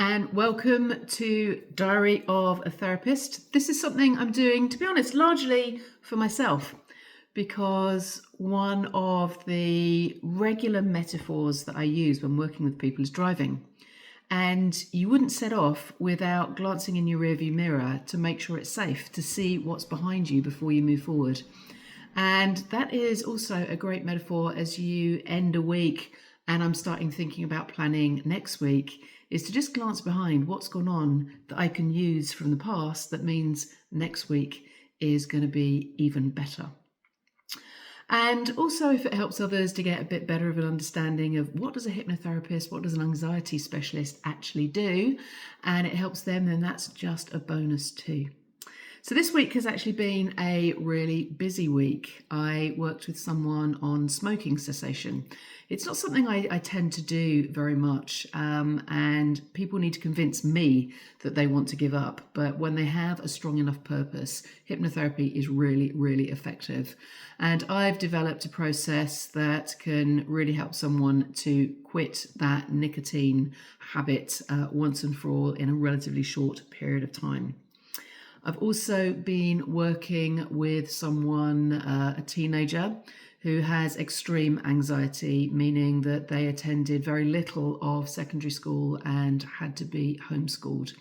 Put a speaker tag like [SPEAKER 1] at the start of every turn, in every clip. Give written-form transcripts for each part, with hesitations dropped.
[SPEAKER 1] and welcome to Diary of a Therapist. This is something I'm doing, to be honest, largely for myself, because one of the regular metaphors that I use when working with people is driving. And you wouldn't set off without glancing in your rearview mirror to make sure it's safe, to see what's behind you before you move forward. And that is also a great metaphor as you end a week and I'm starting thinking about planning next week, is to just glance behind what's gone on that I can use from the past that means next week is going to be even better. And also, if it helps others to get a bit better of an understanding of what does a hypnotherapist, what does an anxiety specialist actually do, and it helps them, then that's just a bonus too. So this week has actually been a really busy week. I worked with someone on smoking cessation. It's not something I tend to do very much, and people need to convince me that they want to give up. But when they have a strong enough purpose, hypnotherapy is really, really effective. And I've developed a process that can really help someone to quit that nicotine habit once and for all in a relatively short period of time. I've also been working with someone, a teenager, who has extreme anxiety, meaning that they attended very little of secondary school and had to be homeschooled.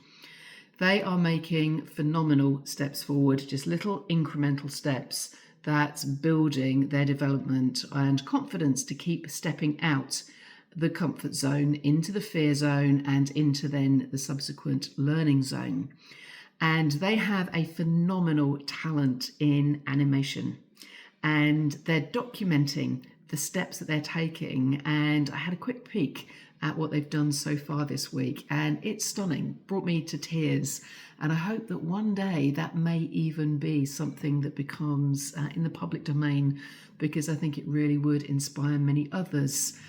[SPEAKER 1] They are making phenomenal steps forward, just little incremental steps that's building their development and confidence to keep stepping out the comfort zone into the fear zone and into then the subsequent learning zone. And they have a phenomenal talent in animation, and they're documenting the steps that they're taking. And I had a quick peek at what they've done so far this week, and it's stunning, brought me to tears. And I hope that one day that may even be something that becomes in the public domain, because I think it really would inspire many others,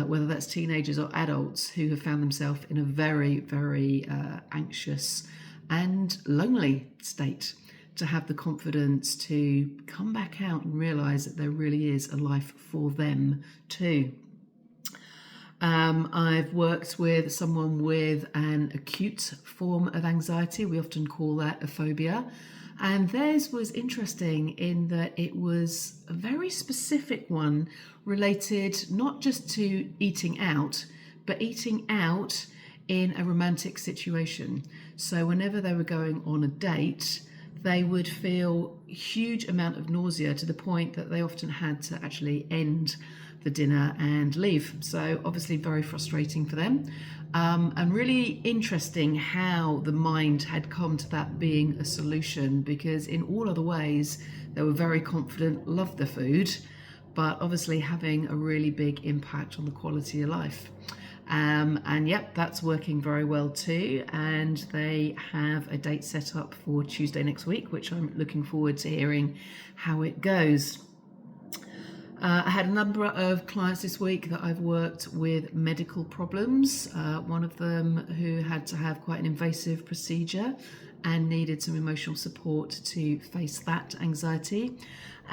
[SPEAKER 1] whether that's teenagers or adults who have found themselves in a very, very anxious and lonely state, to have the confidence to come back out and realise that there really is a life for them too. I've worked with someone with an acute form of anxiety. We often call that a phobia. And theirs was interesting in that it was a very specific one related not just to eating out, but eating out in a romantic situation. So whenever they were going on a date, they would feel a huge amount of nausea to the point that they often had to actually end the dinner and leave. So obviously very frustrating for them, and really interesting how the mind had come to that being a solution, because in all other ways they were very confident, loved the food, but obviously having a really big impact on the quality of life. And yep, that's working very well too. And they have a date set up for Tuesday next week, which I'm looking forward to hearing how it goes. I had a number of clients this week that I've worked with medical problems. One of them who had to have quite an invasive procedure and needed some emotional support to face that anxiety.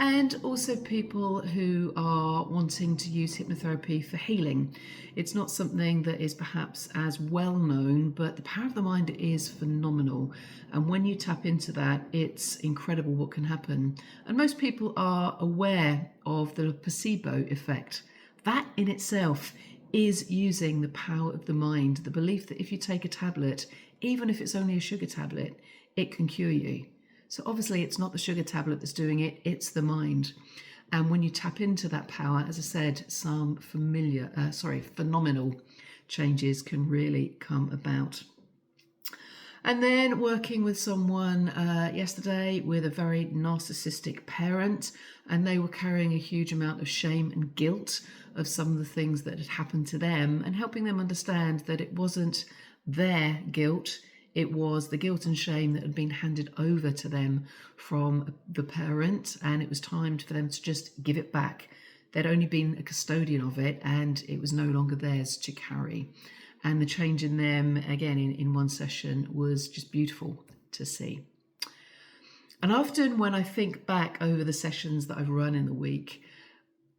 [SPEAKER 1] And also people who are wanting to use hypnotherapy for healing. It's not something that is perhaps as well known, but the power of the mind is phenomenal. And when you tap into that, it's incredible what can happen. And most people are aware of the placebo effect. That in itself is using the power of the mind, the belief that if you take a tablet, even if it's only a sugar tablet, it can cure you. So obviously it's not the sugar tablet that's doing it, it's the mind. And when you tap into that power, as I said, some phenomenal changes can really come about. And then working with someone yesterday with a very narcissistic parent, and they were carrying a huge amount of shame and guilt of some of the things that had happened to them, and helping them understand that it wasn't their guilt, it was the guilt and shame that had been handed over to them from the parent, and it was time for them to just give it back. They'd only been a custodian of it, and it was no longer theirs to carry. And the change in them, again, in one session, was just beautiful to see. And often when I think back over the sessions that I've run in the week,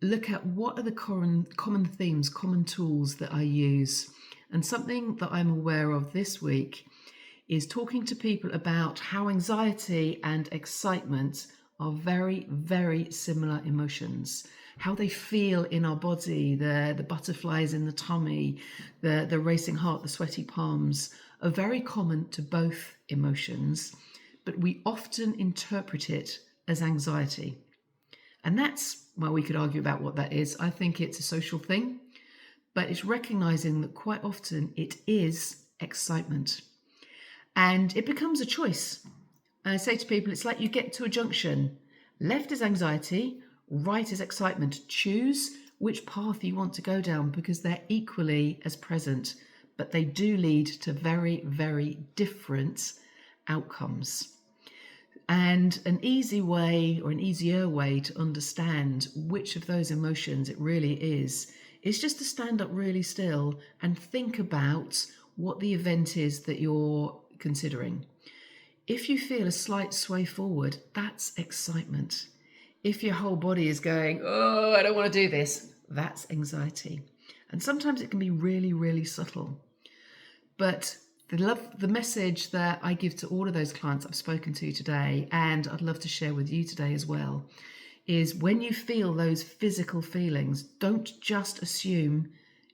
[SPEAKER 1] look at what are the common themes, common tools that I use. And something that I'm aware of this week is talking to people about how anxiety and excitement are very, very similar emotions. How they feel in our body, the butterflies in the tummy, the racing heart, the sweaty palms, are very common to both emotions, but we often interpret it as anxiety. And that's, well, we could argue about what that is. I think it's a social thing, but it's recognizing that quite often it is excitement. And it becomes a choice. And I say to people, it's like you get to a junction. Left is anxiety, right is excitement. Choose which path you want to go down because they're equally as present, but they do lead to very, very different outcomes. And an easy way or an easier way to understand which of those emotions it really is just to stand up really still and think about what the event is that you're considering. If you feel a slight sway forward, that's excitement. If your whole body is going, oh, I don't want to do this, that's anxiety. And sometimes it can be really, really subtle. But the message that I give to all of those clients I've spoken to today, and I'd love to share with you today as well, is when you feel those physical feelings, don't just assume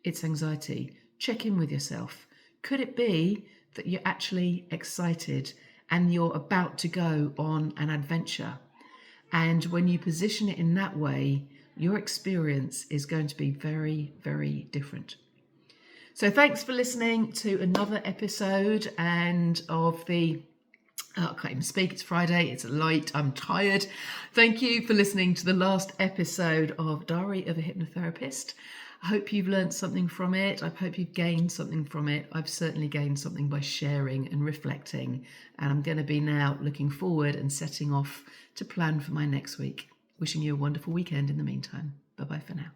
[SPEAKER 1] it's anxiety. Check in with yourself. Could it be that you're actually excited and you're about to go on an adventure? And when you position it in that way, your experience is going to be very, very different. So thanks for listening to another episode and of the I can't even speak, it's Friday, it's light, I'm tired. Thank you for listening to the last episode of Diary of a Hypnotherapist. I hope you've learned something from it. I hope you've gained something from it. I've certainly gained something by sharing and reflecting. And I'm going to be now looking forward and setting off to plan for my next week. Wishing you a wonderful weekend in the meantime. Bye-bye for now.